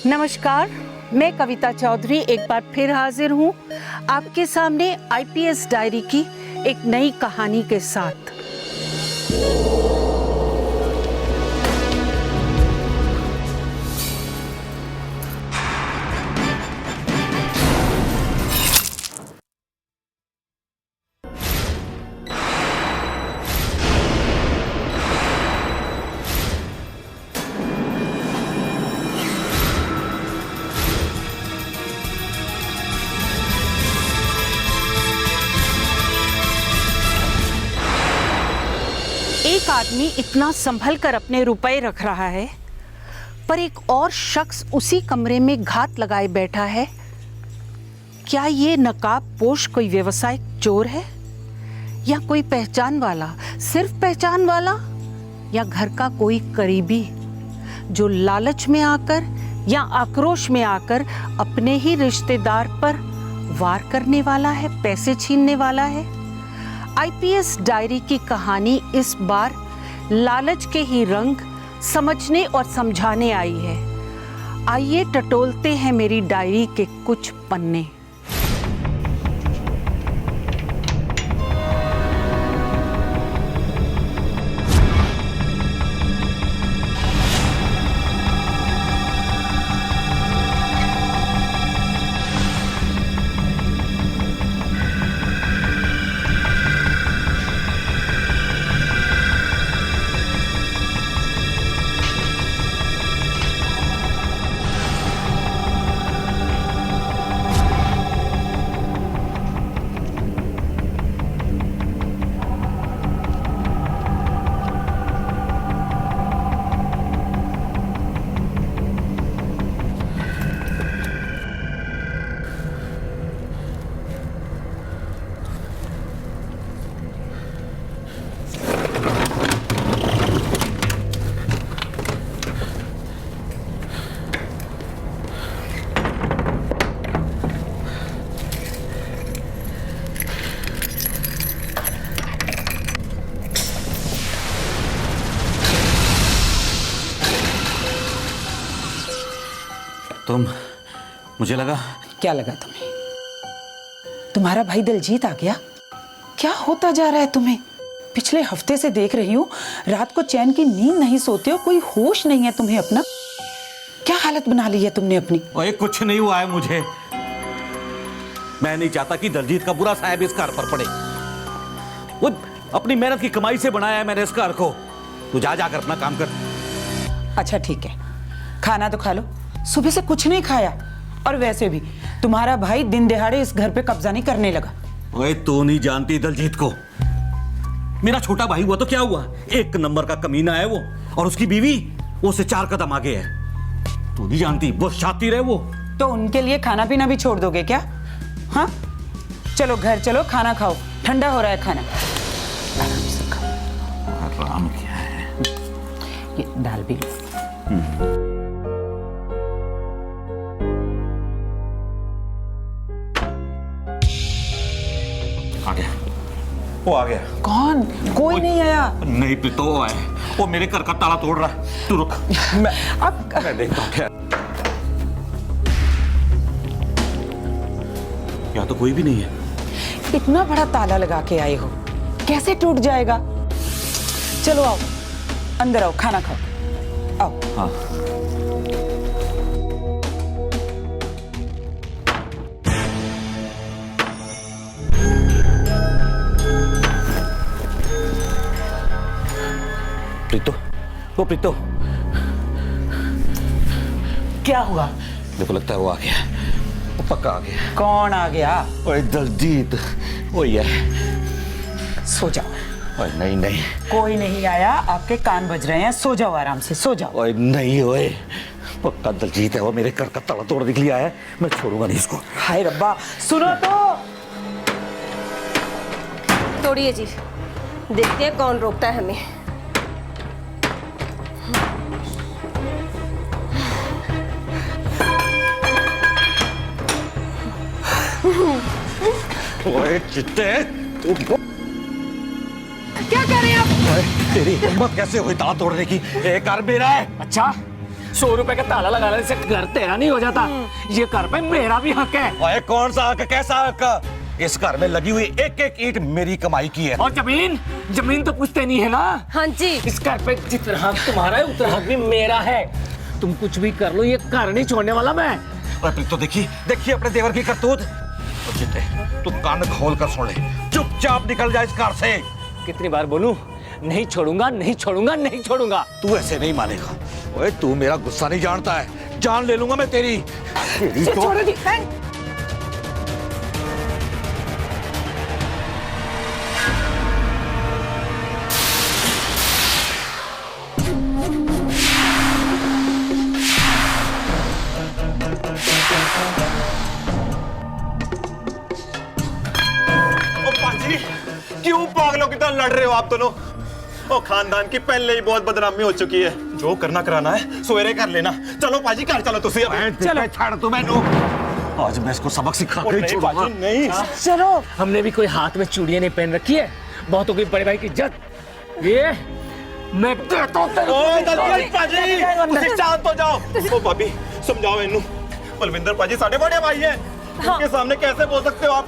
नमस्कार, मैं कविता चौधरी एक बार फिर हाजिर हूँ आपके सामने आईपीएस डायरी की एक नई कहानी के साथ। एक आदमी इतना संभल कर अपने रुपए रख रहा है, पर एक और शख्स उसी कमरे में घात लगाए बैठा है। क्या ये नकाबपोश कोई व्यवसायिक चोर है या कोई पहचान वाला, सिर्फ पहचान वाला, या घर का कोई करीबी जो लालच में आकर या आक्रोश में आकर अपने ही रिश्तेदार पर वार करने वाला है, पैसे छीनने वाला है। आईपीएस डायरी की कहानी इस बार लालच के ही रंग समझने और समझाने आई है। आइए टटोलते हैं मेरी डायरी के कुछ पन्ने। मुझे लगा। क्या लगा तुम्हें? तुम्हारा भाई दिलजीत आ गया? क्या होता जा रहा है तुम्हें? पिछले हफ्ते से देख रही हूँ, रात को चैन की नींद नहीं सोते हो, कोई होश नहीं है तुम्हें अपना। क्या हालत बना ली है तुमने अपनी? ओए कुछ नहीं हुआ है मुझे। मैं नहीं चाहता कि दिलजीत का बुरा साया इस घर पर पड़े। वो अपनी मेहनत की कमाई से बनाया है मैंने इस घर को। तू जा जाकर अपना काम कर। अच्छा ठीक है, खाना तो खा लो। सुबह से कुछ नहीं खाया, और वैसे भी तुम्हारा भाई दिन दिहाड़े इस घर पे कब्जा नहीं करने लगा। ओए तू नहीं जानती दिलजीत को। मेरा छोटा भाई हुआ तो क्या हुआ, एक नंबर का कमीना है वो, और उसकी बीवी वो उससे 4 कदम आगे है। तू नहीं जानती, वो शातिर है वो। तो उनके लिए खाना पीना भी छोड़ दोगे क्या? हाँ चलो घर चलो, खाना खाओ, ठंडा हो रहा है खाना। आराम से खाओ। आराम क्या है? ये दाल भी लो। आ गया, वो आ गया। कौन? कोई नहीं आया। नहीं प्रीतो वो आए, वो मेरे घर का ताला तोड़ रहा है। तू रुक, मैं देखता हूँ क्या। यहाँ तो कोई भी नहीं है। इतना बड़ा ताला लगा के आए हो, कैसे टूट जाएगा? चलो आओ, अंदर आओ, खाना खाओ, आओ। हाँ। प्रीतो, वो प्रीतो, क्या हुआ? मेरे को लगता है वो आ गया, वो पक्का आ गया। कौन आ गया? ओए दिलजीत, वही है। सो जाओ। ओए नहीं नहीं, कोई नहीं आया, आपके कान बज रहे हैं, सो जाओ आराम से, सो जाओ। ओए नहीं, ओए पक्का दिलजीत है, वो मेरे घर का ताला तोड़ के लिए आया है। मैं छोड़ूंगा नहीं इसको। हाय रब्बा, सुनो तो। तोड़िए जी, देखते हैं कौन रोकता है हमें। ओए चिट्टे, क्या कर रहे हैं आप? ओए, तेरी हिम्मत कैसे हुई ताला तोड़ने की? ये घर मेरा है। अच्छा 100 रुपए का ताला लगाने से घर तेरा नहीं हो जाता, ये घर पे मेरा भी हक है। ओए, कौन सा हक, कैसा हक? इस घर में लगी हुई एक एक ईंट मेरी कमाई की है। और जमीन जमीन तो पूछते नहीं है ना। हाँ जी। इस घर पे जितना हक तुम्हारा है उतना हक भी मेरा है। तुम कुछ भी कर लो, ये घर नहीं छोड़ने वाला मैं। और तो देखिए देखिए अपने देवर की करतूत। तो जीते, तू कान खोल कर सुन ले, चुपचाप निकल जा इस घर से। कितनी बार बोलूं, नहीं छोड़ूंगा नहीं छोड़ूंगा नहीं छोड़ूंगा। तू ऐसे नहीं मानेगा। ओए, तू मेरा गुस्सा नहीं जानता है, जान ले लूंगा मैं तेरी तो। पाजी, क्यों पागलों की तरह लड़ रहे हो आप दोनों? ओ, खानदान की पहले ही बहुत बदनामी हो चुकी है। जो करना कराना है सवेरे कर लेना। चलो पाजी, घर चलो तुसी। चलो छाड़ तू मैनू। आज मैं इसको सबक सिखा के छोड़ूंगा। पाजी नहीं। चलो, हमने भी कोई हाथ में चूड़ियां नहीं पहन रखी है, बहुत हो गई बड़े भाई की इज्जत। ये मैं देता हूं तेरे को। ओ दलजीत पाजी, तुसी शांत हो जाओ। ओ भाभी, समझाओ इन्नू। बलविंदर पाजी साढ़े बड़े भाई है, उनके सामने कैसे बोल सकते हो आप?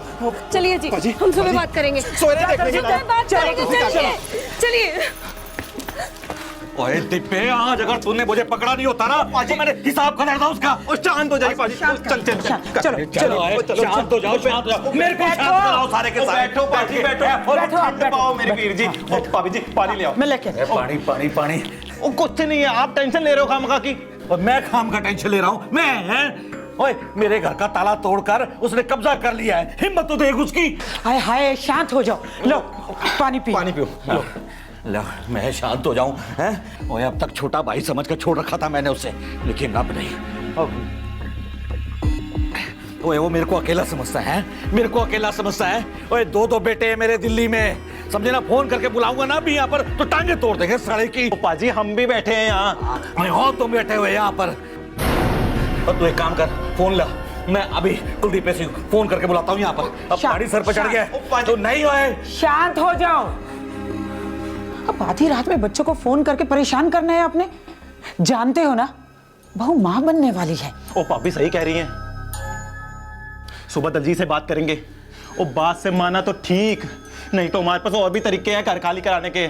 चलिए जी, पाजी, हम सुबह पाजी, बात करेंगे। सवेरे देख लेंगे। सुबह बात करेंगे, चलिए चलिए। ओए दिप्पे, आज अगर तूने मुझे पकड़ा नहीं होता ना, तो मैंने हिसाब कर था उसका। ओ शांत हो जाइए पाजी। चल चल चल चलो शांत हो जाओ, शांत हो जाओ। मेरे को शांत कराओ सारे के सारे। बैठो पाजी, बैठो। ठंड पाओ मेरे वीर जी। ओ भाभी जी, पानी ले आओ। मैं लेके पानी पानी पानी। ओ कुछ नहीं है, आप टेंशन ले रहे हो खामखा की। और मैं खाम का टेंशन ले रहा हूँ मैं? ओए, मेरे घर का ताला तोड़कर उसने कब्जा कर लिया है। हिम्मत तो देख उसकी। हाय हाय, शांत हो जाओ। लो पानी पी। पानी पियो। लो, मैं शांत हो जाऊं हैं? ओए, अब तक छोटा भाई समझ कर छोड़ रखा था मैंने उसे, लेकिन अब नहीं। ओए, वो मेरे को अकेला समझता है, मेरे को अकेला समझता है। ओए, दो बेटे हैं मेरे दिल्ली में, समझे ना? फोन करके बुलाऊंगा ना अभी यहाँ पर तो टांगे तोड़ देंगे साले की। ओ पाजी, हम भी बैठे हैं यहाँ। ओए, हो तुम बैठे हुए यहाँ पर। और तू एक काम कर, फोन ला, मैं अभी कुलदीप से फोन करके बुलाता हूँ यहाँ पर। अब गाड़ी सर पर चढ़ गया है तो नहीं होए। शांत हो जाओ। अब आधी रात में बच्चों को फोन करके परेशान करना है आपने? जानते हो ना, बहू मां बनने वाली है। ओ भाभी सही कह रही हैं। सुबह दलजीत से बात करेंगे। ओ, बात से माना तो ठीक, नहीं तो हमारे पास और भी तरीके हैं घर खाली कराने के।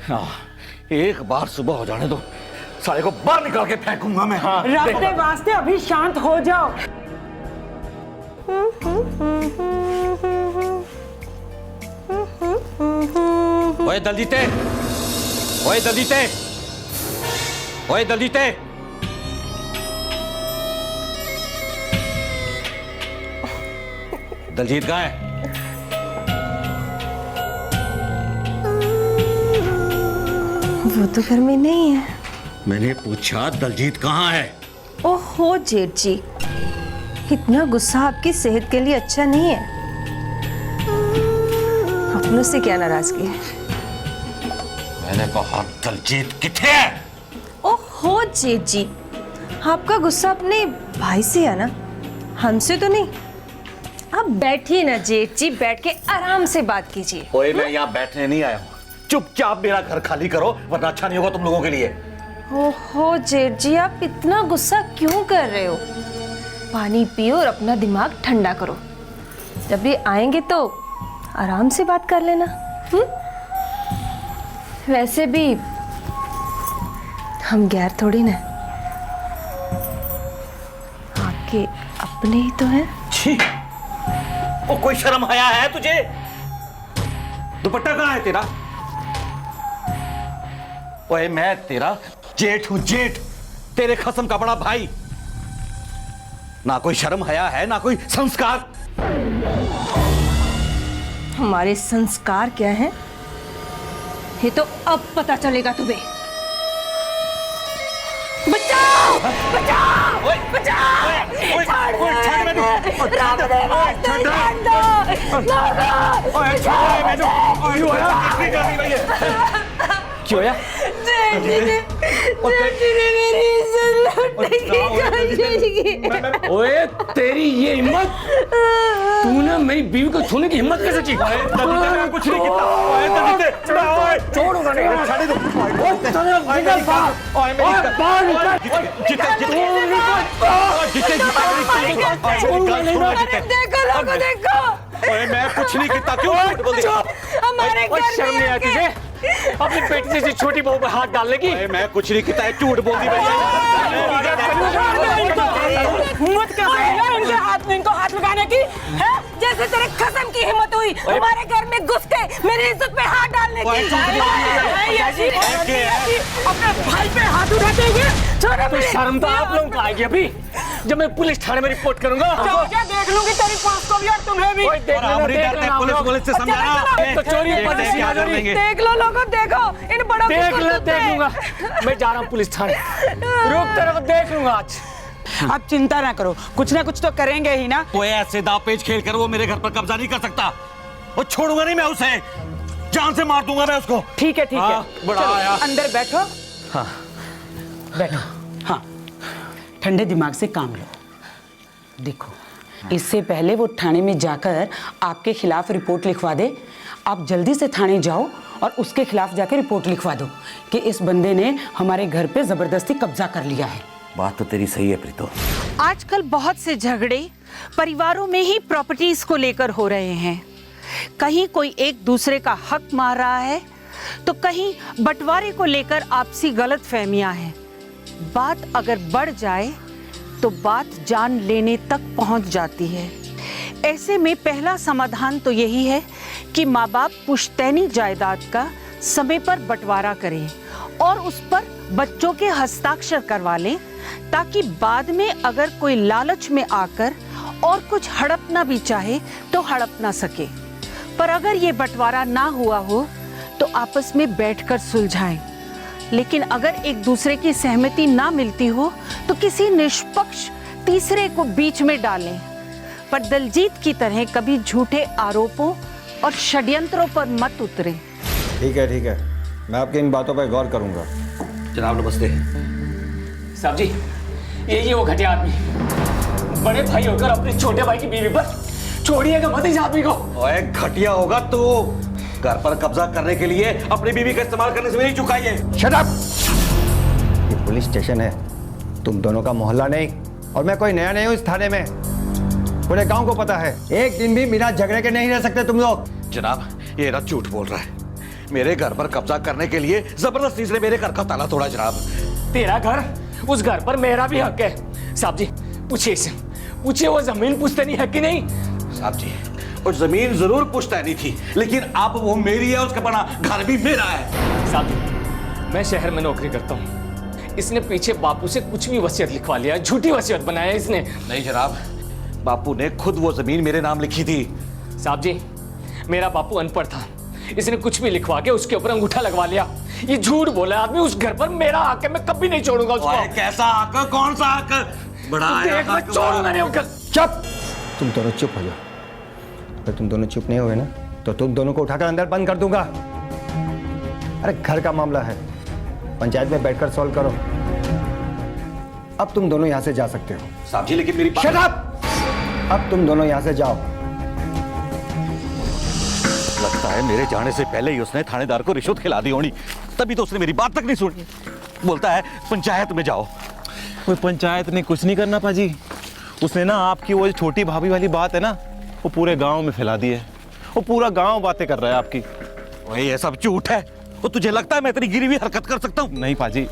हाँ, एक बार सुबह हो जाने दो, साले को बाहर निकाल के फेंकूंगा मैं। हाँ, रास्ते वास्ते अभी शांत हो जाओ। ओए दलजीते, ओए दलजीते, ओए दलजीते। दलजीत कहाँ है? वो तो घर में नहीं है। मैंने पूछा दलजीत कहाँ है? ओहो जेठ जी, इतना गुस्सा आपकी सेहत के लिए अच्छा नहीं है। अपनों से क्या नाराजगी है? मैंने कहा दलजीत किथे है? ओहो जेठ जी, आपका गुस्सा अपने भाई से है ना, हमसे तो नहीं। आप बैठिए ना जेठ जी, बैठ के आराम से बात कीजिए। ओए, मैं यहाँ बैठने नहीं आया हूँ, चुपचाप मेरा घर खाली करो वरना अच्छा नहीं होगा तुम लोगों के लिए। ओहो जेठ जी, आप इतना गुस्सा क्यों कर रहे हो? पानी पियो और अपना दिमाग ठंडा करो। जब ये आएंगे तो आराम से बात कर लेना। वैसे भी हम गैर थोड़ी ना, आपके अपने ही तो हैं। छी, ओ कोई शर्म हया है तुझे? दुपट्टा कहाँ है तेरा? ओए, मैं तेरा जेठ हूं, जेठ, तेरे खसम का बड़ा भाई। ना कोई शर्म हया है ना कोई संस्कार। हमारे संस्कार क्या हैं? ये तो अब पता चलेगा तुम्हें। बचाओ! बचाओ! बचाओ! क्यों या? ओए, तेरी ये हिम्मत, तूने मेरी बीवी को छूने की हिम्मत कैसे की? मैं कुछ नहीं किया। ओए दलजीत, ओए छोड़ूंगा नहीं। छाड़ी दो। ओए मेरी देखो लोगो देखो, ओए मैं कुछ नहीं किया। क्यों झूठ बोल दिया? हमारे और घर शर्म में नहीं आती आके- तुझे अपनी बेटी जैसी छोटी बहू पे हाथ डालने की? ओए मैं कुछ नहीं किया। झूठ बोल दी भैया। हिम्मत कैसे है यार इनके हाथ में, इनको हाथ लगाने की है? जैसे तेरे खसम की हिम्मत हुई हमारे घर में घुस के मेरी इज्जत पे हाथ डालने की। अपने भाई पे हाथ उठाते हुए छोड़ो तो शर्म तो आप लोगों को आएगी अभी जब मैं पुलिस थाने में रिपोर्ट करूंगा। क्या देख लूंगी तेरी पुलिस को भी और तुम्हें भी। ओए, देख लेना, देख लेना, पुलिस से समझाना। तो चोरी पॉलिसी आ रही। देख लो लोगो देखो, इन बड़ा देख ले, देख लूंगा। मैं जा रहा हूँ पुलिस थाने। रुक, तेरे को देख लूंगा आज। आप चिंता ना करो, कुछ ना कुछ तो करेंगे ही ना। वो ऐसे दाव पेच खेल कर वो मेरे घर पर कब्जा नहीं कर सकता। वो छोड़ूंगा नहीं मैं उसे, जान से मार दूंगा मैं उसको। ठीक है ठीक है, बड़ा चलो, आया। अंदर बैठो। हाँ बैठो। हाँ, ठंडे दिमाग से काम लो। देखो, इससे पहले वो थाने में जाकर आपके खिलाफ रिपोर्ट लिखवा दे, आप जल्दी से थाने जाओ और उसके खिलाफ जाकर रिपोर्ट लिखवा दो कि इस बंदे ने हमारे घर पे जबरदस्ती कब्जा कर लिया है। बात तो तेरी सही है प्रीतो। आजकल बहुत से झगड़े परिवारों में ही प्रॉपर्टीज को लेकर हो रहे हैं। कहीं कोई एक दूसरे का हक मार रहा है तो कहीं बंटवारे को लेकर आपसी गलतफहमियां हैं। बात अगर बढ़ जाए तो बात जान लेने तक पहुंच जाती है। ऐसे में पहला समाधान तो यही है कि माँ बाप पुश्तैनी जायदाद का समय पर बंटवारा करें और उस पर बच्चों के हस्ताक्षर करवा लें, ताकि बाद में अगर कोई लालच में आकर और कुछ हड़पना भी चाहे तो हड़प ना सके। पर अगर ये बंटवारा ना हुआ हो तो आपस में बैठकर सुलझाएं। लेकिन अगर एक दूसरे की सहमति ना मिलती हो तो किसी निष्पक्ष तीसरे को बीच में डालें। पर दलजीत की तरह कभी झूठे आरोपों और षड्यंत्रों पर मत उतरें। ठीक है, मैं आपकी इन बातों पर गौर करूंगा। जनाब नमस्ते। साहब जी, यही है वो घटिया आदमी। बड़े भाई होकर अपने छोटे भाई की बीवी पर छोड़िएगा मत इस आदमी को। ओए घटिया होगा तो घर पर कब्जा करने के लिए अपनी बीवी का इस्तेमाल करने से नहीं चुकाइए। Shut up! ये पुलिस स्टेशन है, तुम दोनों का मोहल्ला नहीं, और मैं कोई नया नहीं हूँ इस थाने में। पूरे गांव को पता है, एक दिन भी बिना झगड़े के नहीं रह सकते तुम लोग। जनाब ये रथ झूठ बोल रहा है। मेरे घर पर कब्जा करने के लिए जबरदस्ती इसने मेरे घर का ताला तोड़ा। जनाब तेरा घर, उस घर पर मेरा भी हक है। साहब जी पूछिए इसे, पूछिए वो जमीन पुश्तैनी है कि नहीं। साहब जी और जमीन जरूर पुश्तैनी थी, लेकिन अब वो मेरी है, उसका बना घर भी मेरा है। साहब जी मैं शहर में नौकरी करता हूँ। इसने पीछे बापू से कुछ भी वसीयत लिखवा लिया, झूठी वसीयत बनाया इसने। नहीं जनाब, बापू ने खुद वो जमीन मेरे नाम लिखी थी। साहब जी मेरा बापू अनपढ़ था, इसने कुछ भी लिखवा के उसके ऊपर अंगूठा लगवा लिया। ये झूठ बोला आदमी, उस घर पर मेरा हक है, मैं कभी नहीं छोड़ूंगा उसको। ओए, कैसा हक? कौन सा हक? बड़ा आया देख मैं हक छोड़ूंगा नहीं वाला। उसको। चुप! तुम दोनों चुप हो जाओ। अगर तुम दोनों चुप नहीं हुए ना तो तुम दोनों को उठाकर अंदर बंद कर दूंगा। अरे घर का मामला है, पंचायत में बैठकर सॉल्व करो। अब तुम दोनों यहां से जा सकते हो। साहब जी लेकिन मेरी शट अप! अब तुम दोनों यहां से जाओ। लगता है मेरे जाने से पहले ही उसने थानेदार को रिश्वत खिला दी होनी, तभी तो उसने मेरी बात तक नहीं सुनी। बोलता है पंचायत में जाओ। कोई पंचायत ने कुछ नहीं करना पाजी। उसने ना आपकी वो छोटी भाभी वाली बात है ना, वो पूरे गांव में फैला दी है। वो पूरा गांव बातें कर रहा है आपकी। ओए ये सब झूठ है। वो तुझे लगता है मैं इतनी गिरी हुई हरकत कर सकता हूँ? नहीं पाजी।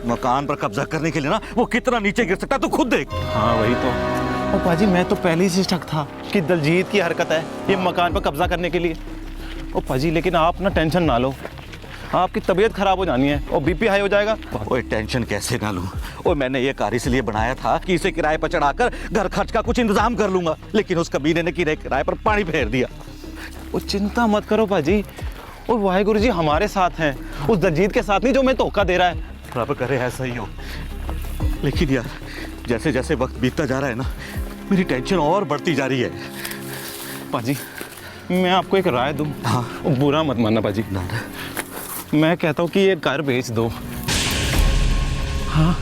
मकान पर कब्जा करने के लिए ना वो कितना नीचे गिर सकता है, तू खुद देख। हाँ वही तो। और पाजी मैं तो पहले ही से शक था कि दलजीत की हरकत है ये मकान पर कब्जा करने के लिए। ओ पाजी लेकिन आप ना टेंशन ना लो, आपकी तबीयत खराब हो जानी है और बीपी हाई हो जाएगा। ओए टेंशन कैसे ना लूं? ओए मैंने ये कार इसलिए बनाया था कि इसे किराए पर चढ़ाकर घर खर्च का कुछ इंतजाम कर लूंगा, लेकिन उस कमीने ने किराए पर पानी फेर दिया। वो चिंता मत करो पाजी, और वाहेगुरु जी हमारे साथ हैं, उस दलजीत के साथ नहीं जो मैं धोखा दे रहा है। रब करे ऐसा ही हो। लेकिन यार जैसे जैसे वक्त बीतता जा रहा है ना, मेरी टेंशन और बढ़ती जा रही है। पाजी मैं आपको एक राय दूं, हाँ। बुरा मत मानना पाजी। मैं कहता हूँ कि ये घर बेच दो। हाँ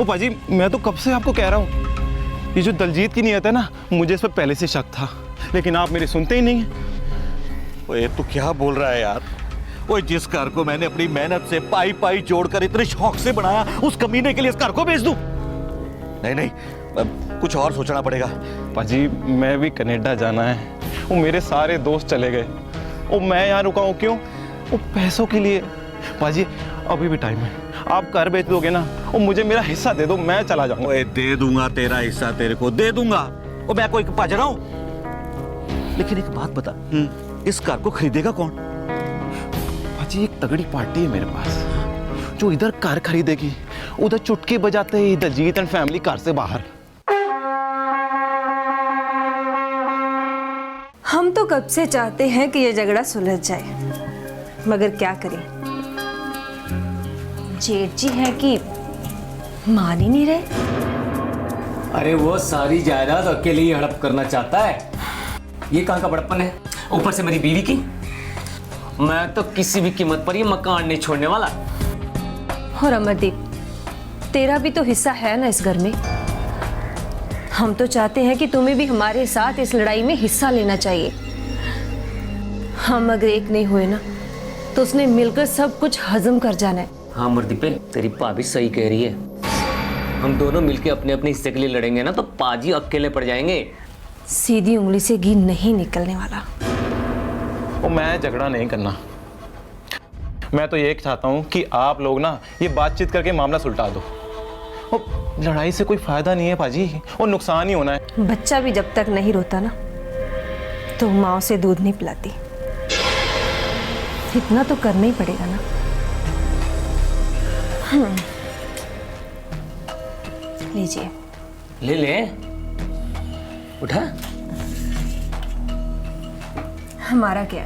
ओ पाजी मैं तो कब से आपको कह रहा हूँ ये जो दलजीत की नीयत है ना, मुझे इस पर पहले से शक था, लेकिन आप मेरी सुनते ही नहीं हैं। ओए तू क्या बोल रहा है यार? ओए जिस कार को मैंने अपनी मेहनत से पाई पाई जोड़कर इतने शौक से बनाया, उस कमीने के लिए इस कार को बेच दूं? नहीं नहीं, अब कुछ और सोचना पड़ेगा। पाजी मैं भी कनाडा जाना है, वो मेरे सारे दोस्त चले गए, वो मैं यहाँ रुका हूँ क्यों? वो पैसों के लिए। पाजी अभी भी टाइम है, आप कार बेच दोगे ना, वो मुझे मेरा हिस्सा दे दो, मैं चला जाऊंगा। ओए दे दूंगा तेरा हिस्सा, तेरे को दे दूंगा। ओ मैं कोई पज रहा हूं? लेकिन एक बात बता, इस कार को खरीदेगा कौन? पाजी एक तगड़ी पार्टी है मेरे पास, जो इधर कार खरीदेगी, उधर चुटकी बजाते ही दलजीत एंड फैमिली कार से बाहर। हम तो कब से चाहते हैं कि ये झगड़ा सुलझ जाए, मगर क्या करें, जेठ जी है कि मान ही नहीं रहे। अरे वो सारी जायदाद अकेले ही हड़प करना चाहता है, ये कहाँ का बड़प्पन है? ऊपर से मेरी बीवी की। मैं तो किसी भी कीमत पर ये मकान नहीं छोड़ने वाला। और अमरदीप, तेरा भी तो हिस्सा है ना इस घर में। हम तो चाहते हैं कि तुम्हें भी हमारे साथ इस लड़ाई में हिस्सा लेना चाहिए। हम अगर एक नहीं हुए ना, तो उसने मिलकर सब कुछ हजम कर जाना है। हाँ मरदीपे, तेरी भाभी सही कह रही है। हम दोनों मिलके अपने अपने हिस्से के लिए लड़ेंगे ना, तो पाजी अकेले पड़ जाएंगे। सीधी उंगली से घी नहीं निकलने वाला। वो मैं झगड़ा नहीं करना, मैं तो ये चाहता हूँ कि आप लोग ना ये बातचीत करके मामला सुलझा दो। वो लड़ाई से कोई फायदा नहीं है पाजी, और नुकसान ही होना है। बच्चा भी जब तक नहीं रोता ना, तो माँ उसे दूध नहीं पिलाती। इतना तो करना ही पड़ेगा ना। लीजिए। ले ले, उठा। हमारा क्या,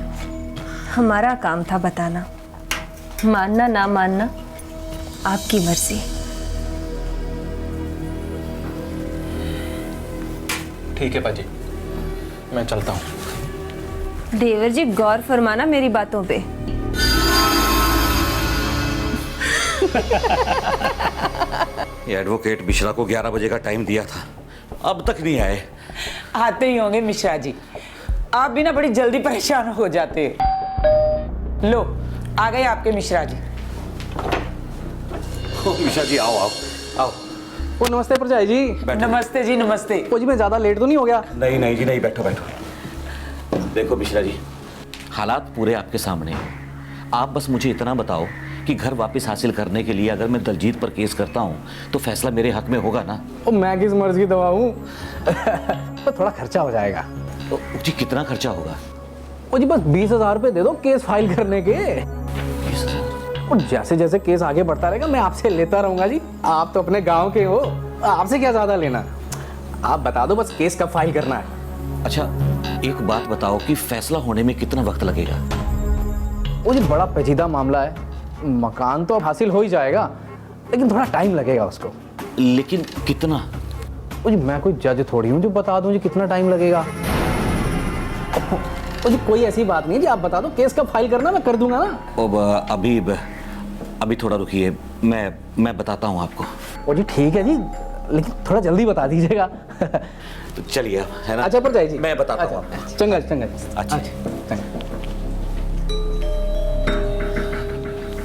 हमारा काम था बताना, मानना ना मानना आपकी मर्जी। ठीक है पाजी, मैं चलता हूँ। देवर जी गौर फरमाना मेरी बातों पे। ये एडवोकेट मिश्रा को 11 बजे का टाइम दिया था, अब तक नहीं आए। आते ही होंगे मिश्रा जी, आप भी ना बड़ी जल्दी परेशान हो जाते हैं। लो आ गए आपके मिश्रा जी। ओ, मिश्रा जी आओ आओ आओ। ओ नमस्ते परजाई जी। नमस्ते जी नमस्ते। ओ जी मैं ज़्यादा लेट तो नहीं हो गया? नहीं नहीं जी नहीं, बैठो बैठो। देखो मिश्रा जी, हालात पूरे आपके सामने हैं। आप बस मुझे इतना बताओ कि घर वापस हासिल करने के लिए अगर मैं दलजीत पर केस करता हूँ तो फैसला मेरे हक में होगा ना? ओ मैं किस मर्ज की दवा हूँ। तो थोड़ा खर्चा हो जाएगा। जी कितना खर्चा होगा? ओ जी बस 20,000 रुपये दे दो केस फाइल करने के। 20,000? और जैसे जैसे केस आगे बढ़ता रहेगा मैं आपसे लेता रहूंगा जी। आप तो अपने गांव के हो, आपसे क्या ज़्यादा लेना। आप बता दो बस केस कब फाइल करना है। अच्छा एक बात बताओ कि फैसला होने में कितना वक्त लगेगा? ओ जी बड़ा पेचीदा मामला है, मकान तो अब हासिल हो ही जाएगा, लेकिन थोड़ा टाइम लगेगा उसको। लेकिन कितना? ओ जी मैं कोई जज थोड़ी हूँ जो बता दूँ जी कितना टाइम लगेगा। ओ जी कोई ऐसी बात नहीं है जी, आप बता दो केस कब फाइल करना, मैं कर दूंगा ना। अब अभी थोड़ा रुकिए, मैं बताता हूँ आपको। ओ जी ठीक है जी, लेकिन थोड़ा जल्दी बता दीजिएगा। तो चलिए है ना। अच्छा परजाई जी मैं बताता हूँ अच्छा, आपको। चंगा चंगा। अच्छा। चंगा।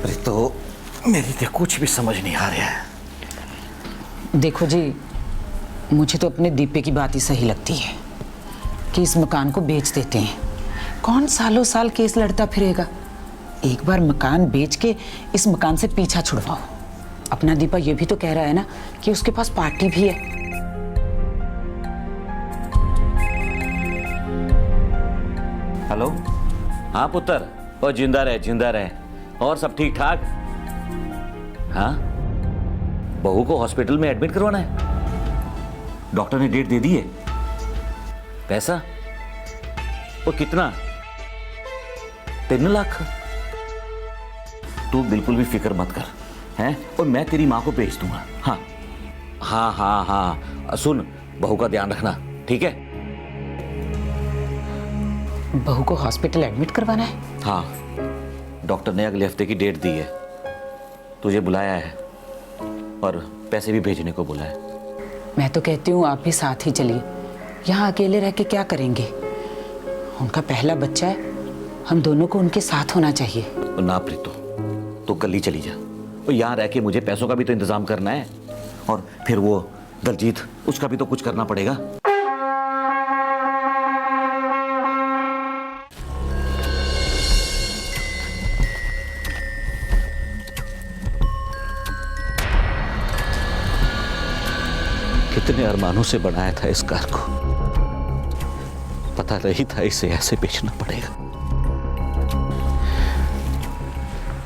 अरे तो मेरी तो कुछ भी समझ नहीं आ रहा है। देखो जी, मुझे तो अपने दीपे की बात ही सही लगती है कि इस मकान को बेच देते हैं। कौन सालों साल केस लड़ता फिरेगा। एक बार मकान बेच के इस मकान से पीछा छुड़वाओ। अपना दीपा ये भी तो कह रहा है ना कि उसके पास पार्टी भी है। हेलो, हाँ पुत्र, ओ जिंदा रहे। और सब ठीक ठाक? हाँ, बहू को हॉस्पिटल में एडमिट करवाना है। डॉक्टर ने डेट दे दी है। पैसा? वो कितना? 3 लाख। तू बिल्कुल भी फिक्र मत कर, हैं? और मैं तेरी माँ को भेज दूंगा। हाँ हाँ हाँ हाँ, सुन, बहू का ध्यान रखना, ठीक है? बहू को हॉस्पिटल एडमिट करवाना है? हाँ, डॉक्टर ने अगले हफ्ते की डेट दी है। तुझे बुलाया है और पैसे भी भेजने को बोला है। मैं तो कहती हूँ आप भी साथ ही चलिए। यहाँ अकेले रह के क्या करेंगे? उनका पहला बच्चा है, हम दोनों को उनके साथ होना चाहिए। ना प्रीतो, तो कल ही चली जा। और यहाँ रह के मुझे पैसों का भी तो इंतजाम करना है, और फिर वो दलजीत, उसका भी तो कुछ करना पड़ेगा। कितने अरमानों से बनाया था इस कार को, पता नहीं था इसे ऐसे बेचना पड़ेगा।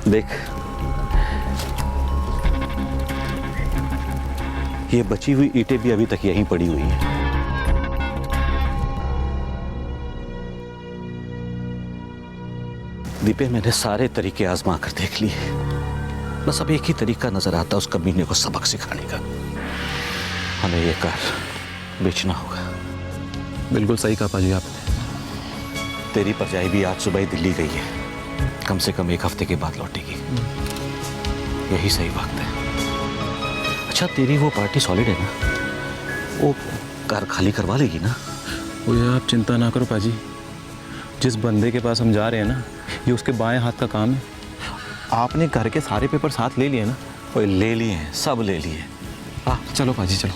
देख, ये बची हुई ईंटें भी अभी तक यहीं पड़ी हुई हैं। दीपे, मैंने सारे तरीके आजमा कर देख लिए, बस अब एक ही तरीका नजर आता उस कमीने को सबक सिखाने का। हमें ये कार बेचना होगा। बिल्कुल सही कहा पाजी आपने। तेरी परजाई भी आज सुबह ही दिल्ली गई है, कम से कम 1 हफ्ते के बाद लौटेगी। यही सही वक्त है। अच्छा, तेरी वो पार्टी सॉलिड है ना, वो कार खाली करवा लेगी ना? वो ये आप चिंता ना करो पाजी, जिस बंदे के पास हम जा रहे हैं ना, ये उसके बाएं हाथ का काम है। आपने घर के सारे पेपर साथ ले लिए ना? वो ले लिए हैं, सब ले लिए। चलो पाजी चलो।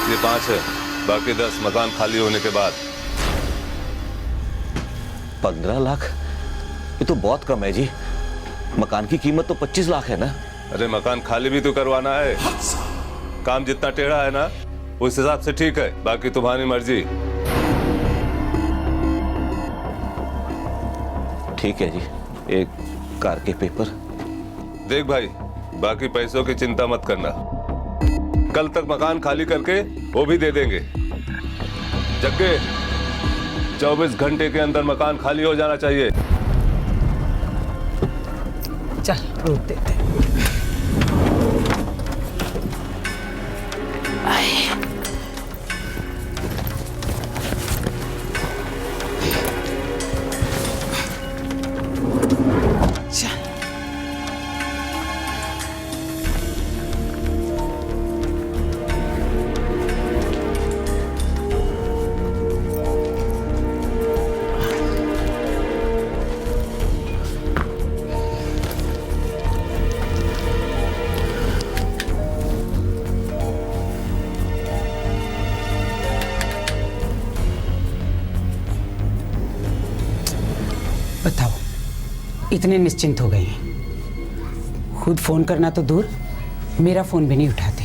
ये 5 है, बाकी 10 मकान खाली होने के बाद। 15 लाख? ये तो बहुत कम है जी। मकान की कीमत तो 25 लाख है ना। अरे मकान खाली भी तो करवाना है। काम जितना टेढ़ा है ना, उस हिसाब से ठीक है, बाकी तुम्हारी मर्जी। ठीक है जी, एक कार के पेपर। देख भाई, बाकी पैसों की चिंता मत करना, कल तक मकान खाली करके वो भी दे देंगे। जग्गे, 24 घंटे के अंदर मकान खाली हो जाना चाहिए। चल रोक देते। बताओ, इतने निश्चिंत हो गए हैं? खुद फोन करना तो दूर, मेरा फोन भी नहीं उठाते।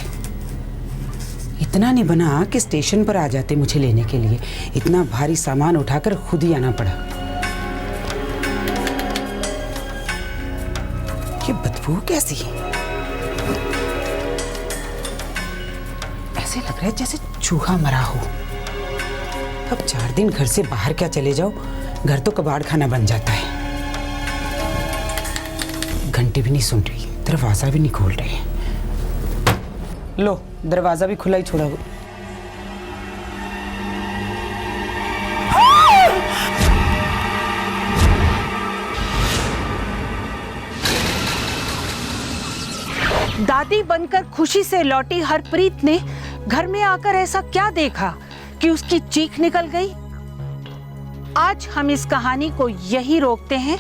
इतना नहीं बना कि स्टेशन पर आ जाते मुझे लेने के लिए। इतना भारी सामान उठाकर खुद ही आना पड़ा। ये बदबू कैसी है? ऐसे लग रहा है जैसे चूहा मरा हो। अब 4 दिन घर से बाहर क्या चले जाओ, घर तो कबाड़ खाना बन जाता है। घंटी भी नहीं सुन रही, दरवाजा भी नहीं खोल रहे। लो, दरवाजा भी खुला ही छोड़ा। दादी बनकर खुशी से लौटी हरप्रीत ने घर में आकर ऐसा क्या देखा कि उसकी चीख निकल गई? आज हम इस कहानी को यही रोकते हैं।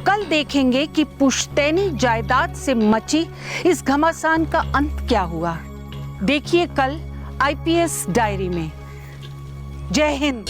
कल देखेंगे कि पुश्तैनी जायदाद से मची इस घमासान का अंत क्या हुआ। देखिए कल IPS डायरी में। जय हिंद।